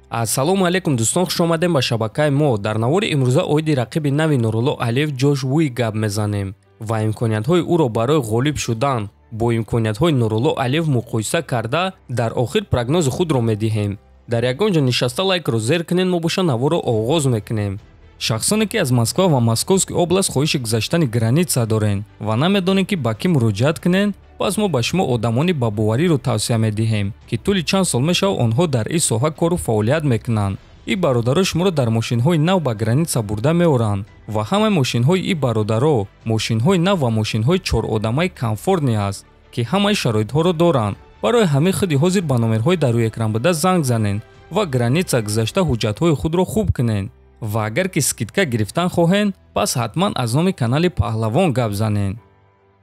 Ассалому алейкум дӯстон, хуш омадем ба шабакаи мо. Дар навори имрӯза оиди рақиби нави Нурулло Алиев Ҷош Уик гап мезанем ва имкониятҳои ӯро барои ғолиб шудан бо имкониятҳои Нурулло Алиев муқоиса карда дар охир прогнози худро медиҳем. Дар ягон ҷо нишаста лайкро зер кунед, мо боша наворро оғоз мекунем. Шахсоне ки аз Москва ва Московский област хоҳиши гузаштани граница дорен ва намедонед ки ба кӣ муроҷиат кунед, пас мо ба шумо одамони бабовариро тавсия медиҳем ки тӯли чанд сол мешавад онҳо дар ин соҳа кору фаъолият мекунанд. ин бародаро шуморо дар мошинҳои нав ба граница бурда меоранд ва ҳамаи мошинҳои ин бародаро мошинҳои нав ва мошинҳои чородамаи комфортни аст ки ҳамаи шароитҳоро доранд. барои ҳамин худи ҳозир ба номерҳои дар рӯи экран буда занг занед ва граница гузашта ҳуҷҷатҳои худро хуб кунед ва агар ки скидка гирифтан хоҳед, пас ҳатман аз номи канали Паҳлавон гап занед.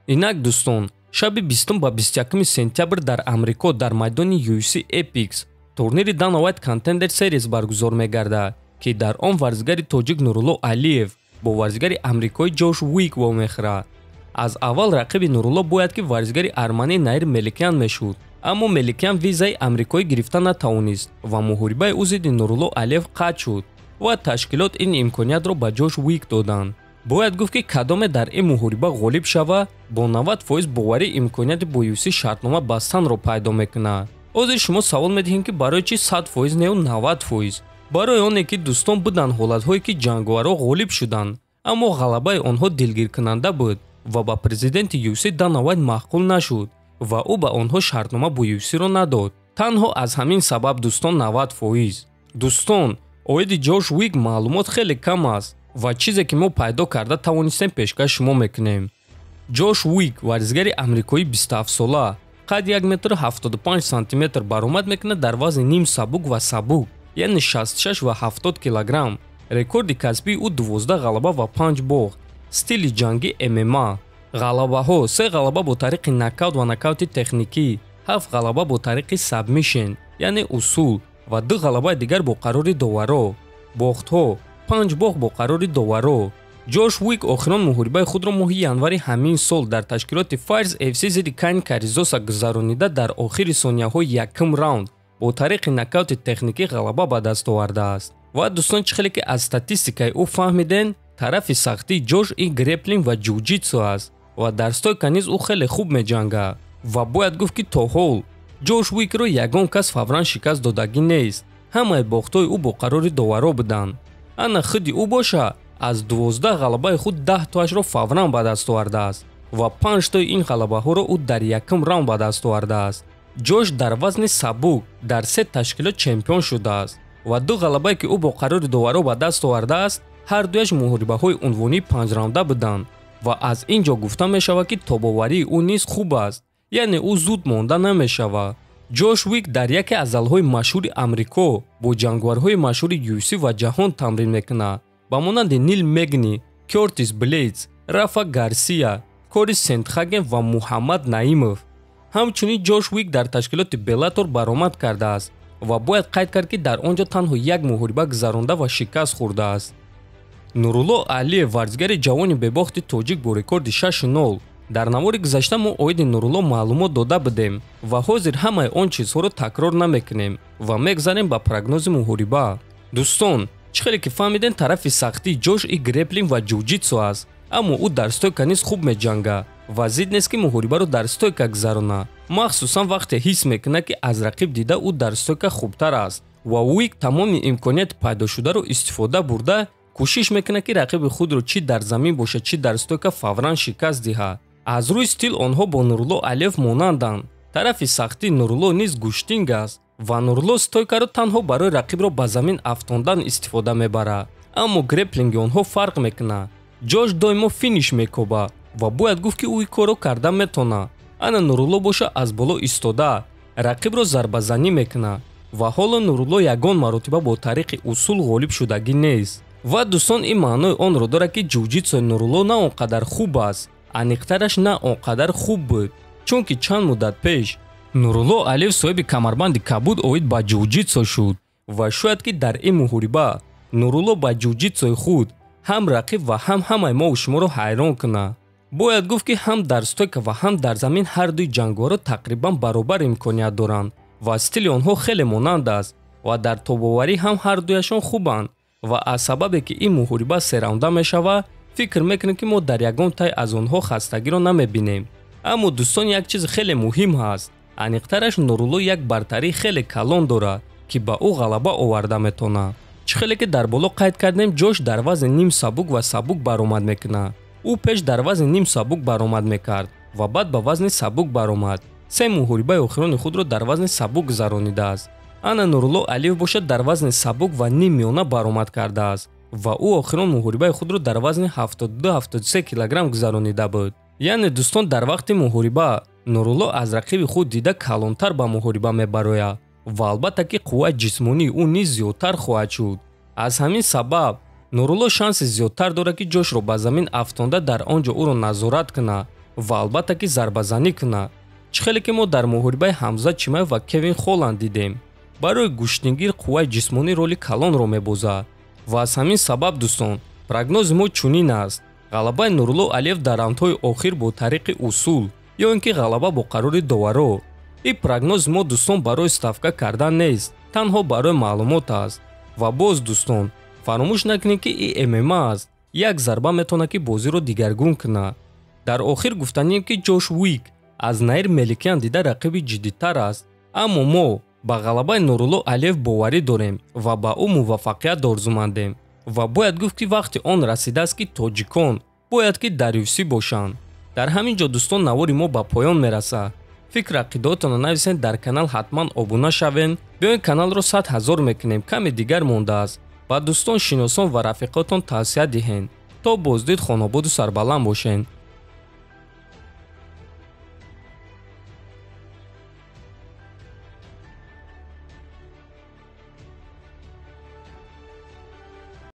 Инак дӯстон, шаби 20 ба 21 сентябр дар Амрико дар майдони UFC Epix турнири Dana White Contender Series баргузор мегардад ки дар он варзигари тоҷик Нурулло Алиев бо варзигари амрикои Ҷош Уик вомехӯрад. аз аввал рақиби Нурулло бояд ки варзигари армании Наир Меликян мешуд, аммо Меликян визаи амрикоӣ гирифта натавонист ва муҳорибаи ӯ зидди Нурулло Алиев қатъ шуд ва ташкилот ин имкониятро ба Ҷош Уик доданд. бояд гуфт ки кадоме дар ин муҳориба ғолиб шава, бо 90% боварӣ имконияти бо UFC шартнома бастанро пайдо мекунад. ҳозир шумо савол медиҳем ки барои чӣ 100% не 90%? барои оне ки дӯстон буданд ҳолатҳое ки ҷанговарҳо ғолиб шуданд, аммо ғалабаи онҳо дилгиркунанда буд ва ба президенти UFC Dana White маъқул нашуд ва ӯ ба онҳо шартнома бо UFC-ро надод. танҳо аз ҳамин сабаб дӯстон 90%. дӯстон, оиди Ҷош Уик маълумот хеле кам аст ва чизе ки мо пайдо карда тавонистем пешкаш шумо мекунем. Ҷош Уик варзигари амрикоӣ 27-сола қадди 1.75 см баромад мекунад дар вазни ним сабук ва сабук, яъне 66 ва 70 кг. рекорди касбии ӯ 12 ғалаба ва 5 боғ. стили ҷангӣ MMA. ғалабаҳо: 3 ғалаба бо тариқи нокаут ва нокаути техникӣ, 7 ғалаба бо тариқи сабмишн, яъне усул ва 2 ғалабаи дигар бо қарори доваро. боғтҳо: 5 боғ бо қарори доваро. Ҷош Уик охирон муҳорибаи худро моҳи январи ҳамин сол дар ташкилоти Fires FC зидди Кайн Каризоса гузаронида дар охири сонияҳои якум раунд бо тариқи нокаути техникӣ ғалаба ба даст овардааст. ва дӯстон, чӣ хеле ки аз статистикаи ӯ фаҳмиден, тарафи сахтии Ҷош ин греплинг ва ҷуҷитсу аст ва дар стойка низ ӯ хеле хуб меҷангад ва бояд гуфт ки то ҳол Ҷош Уикро ягон кас фавран шикаст додагӣ нест. ҳамаи бохтҳои ӯ бо қарори доваро буданд. ана худи ӯ боша аз 12 ғалабаи худ 10 тоашро фавран ба даст овардааст ва 5 тои ин ғалабаҳоро ӯ дар якум раунд ба даст овардааст. Ҷош дар вазни сабук дар 3 ташкилот чемпион шудааст ва 2 ғалабае ки ӯ бо қарори доваро ба даст овардааст, ҳардуяш муҳорибаҳои унвонии 5 раунда буданд ва аз ин ҷо гуфта мешавад ки тобоварии ӯ низ хуб аст, яъне ӯ зуд монда намешавад. Ҷош Уик дар яке аз залҳои машҳури Амрико бо ҷанговарҳои машҳури UFC ва ҷаҳон тамрин мекунад, ба монанди Нил Мегни, Кёртис Блейдс, Рафа Гарсия, Кори Сентхаген ва Муҳаммад Наимов. ҳамчунин Ҷош Уик дар ташкилоти Беллатор баромад кардааст ва бояд қайд кард ки дар он ҷо танҳо як муҳориба гузаронда ва шикаст хӯрдааст. Нурулло Алиев варзигари ҷавони бебохти тоҷик бо рекорди 6-0. дар навори гузашта мо оиди Нурулло маълумот дода будем ва ҳозир ҳамаи он чизҳоро такрор намекунем ва мегзарем ба прогнози муҳориба. дӯстон, чӣ хеле ки фаҳмиден, тарафи сахтии Ҷош и греплинг ва ҷуҷитсу аст, аммо ӯ дар стойка низ хуб меҷангад ва зид нест ки муҳорибаро дар стойка гузаронад, махсусан вақте ҳис мекунад ки аз рақиб дида ӯ дар стойка хубтар аст ва Уик тамоми имконияти пайдошударо истифода бурда кӯшиш мекунад ки рақиби худро чӣ дар замин бошад, чӣ дар стойка фавран шикаст диҳад. аз рӯи стил онҳо бо Нурулло Алиев монанданд. тарафи сахтии Нурулло низ гӯштинг аст ва Нурулло стойкаро танҳо барои рақибро ба замин афтондан истифода мебарад, аммо греплинги онҳо фарқ мекунад. Ҷош доимо финиш мекобад ва бояд гуфт ки ӯ ин корро карда метонад. ана Нурулло боша аз боло истода рақибро зарбазанӣ мекунад ва ҳоло Нурулло ягон маротиба бо тариқи усул ғолиб шудагӣ нест. ва дӯстон, ин маънои онро дорад ки ҷуҷитсуи Нурулло на он қадар хуб аст, аниқтараш на он қадар хуб буд, чунки чанд муддат пеш Нурулло Алиев соҳиби камарбанди кабуд оид ба ҷуҷитсу шуд ва шояд ки дар ин муҳориба Нурулло ба ҷуҷитсуи худ ҳам рақиб ва ҳам ҳамаи мо шуморо ҳайрон кунад. бояд гуфт ки ҳам дар стойка ва ҳам дар замин ҳардуи ҷангоҳаро тақрибан баробар имконият доранд ва стили онҳо хеле монанд аст. ва дар тобоварӣ ҳам ҳардуяшон хубанд ва аз сабабе ки ин муҳориба сераунда мешавад, фикр мекунем ки мо дар ягон тай аз онҳо хастагиро намебинем. аммо дӯстон, як чизи хеле муҳим ҳаст. аниқтараш Нурулло як бартарии хеле калон дорад ки ба ӯ ғалаба оварда метавонад. чӣ хеле ки дар боло қайд кардем, ҷош дар вазни ним сабук ва сабук баромад мекунад. ӯ пеш дар вазни ним сабук баромад мекард ва баъд ба вазни сабук баромад. се муҳорибаи охирони худро дар вазни сабук гузаронидааст. ана Нурулло Алиев бошад дар вазни сабук ва ним миёна баромад кардааст ва ӯ охирон муҳорибаи худро дар вазни 72-73 килограмм гузаронида буд. яъне дӯстон, дар вақти муҳориба Нурулло аз рақиби худ дида калонтар ба муҳориба мебарояд ва албатта ки қувваи ҷисмонии ӯ низ зиёдтар хоҳад шуд. аз ҳамин сабаб Нурулло шанси зиёдтар дорад ки ҷошро ба замин афтонда дар он ҷо ӯро назорат кунад ва албатта ки зарбазанӣ кунад. чӣ хеле ки мо дар муҳорибаи Ҳамза Чимаев ва Кевин Холланд дидем, барои куштнигир қувваи ҷисмонӣ роли калонро мебозад. ва аз ҳамин сабаб дӯстон, прогнози мо чунин аст: ғалабаи Нурулло Алиев дар раундҳои охир бо тариқи усул ё ин ки ғалаба бо қарори доваро. ин прогнози мо дӯстон барои ставка кардан нест, танҳо барои маълумот аст. ва боз дӯстон, фаромӯш накунед ки ин ММА аст. як зарба метавонад ки бозиро дигаргун кунад. дар охир гуфтанем ки Ҷош Уик аз Наир Меликян дида рақиби ҷиддитар аст. аммо мо ба ғалабаи Нурулло Алиев боварӣ дорем ва ба ӯ муваффақият орзумандем. ва бояд гуфт ки вақти он расидааст ки тоҷикон бояд ки дар UFC бошанд. дар ҳамин ҷо дӯстон, навори мо ба поён мерасад. фикр ақидоатонро нависед, дар канал ҳатман обуна шавен. биёин каналро 100 000 мекунем, каме дигар мондааст. ба дӯстон, шиносон ва рафиқотон тавсия диҳед. то боздид, хонободу сарбаланд бошед.